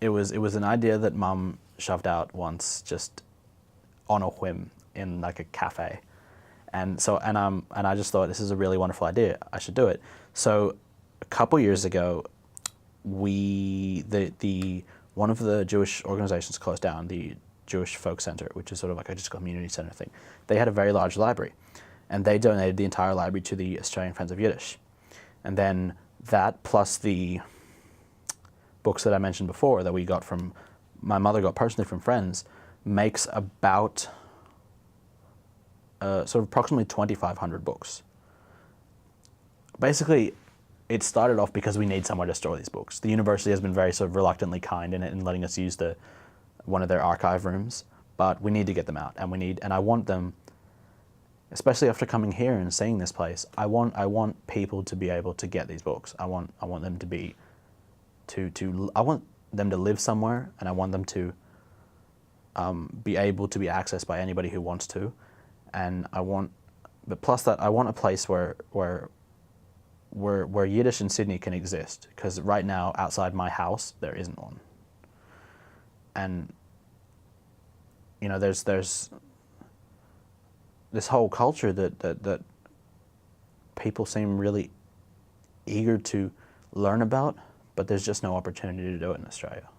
it was an idea that Mum shoved out once, just on a whim in like a cafe, and I just thought, this is a really wonderful idea. I should do it. So a couple years ago, the one of the Jewish organizations closed down, the Jewish Folk Center, which is sort of like just a community center thing. They had a very large library, and they donated the entire library to the Australian Friends of Yiddish. And then that, plus the books that I mentioned before that we got from, my mother got personally from friends, makes about sort of approximately 2,500 books. Basically, it started off because we need somewhere to store these books. The university has been very sort of reluctantly kind in letting us use one of their archive rooms, but we need to get them out, and I want them, especially after coming here and seeing this place, I want people to be able to get these books. I want them to be, I want them to live somewhere, and I want them to be able to be accessed by anybody who wants to, and but plus that, I want a place where Yiddish in Sydney can exist, because right now outside my house there isn't one. And you know, there's this whole culture that people seem really eager to learn about, but there's just no opportunity to do it in Australia.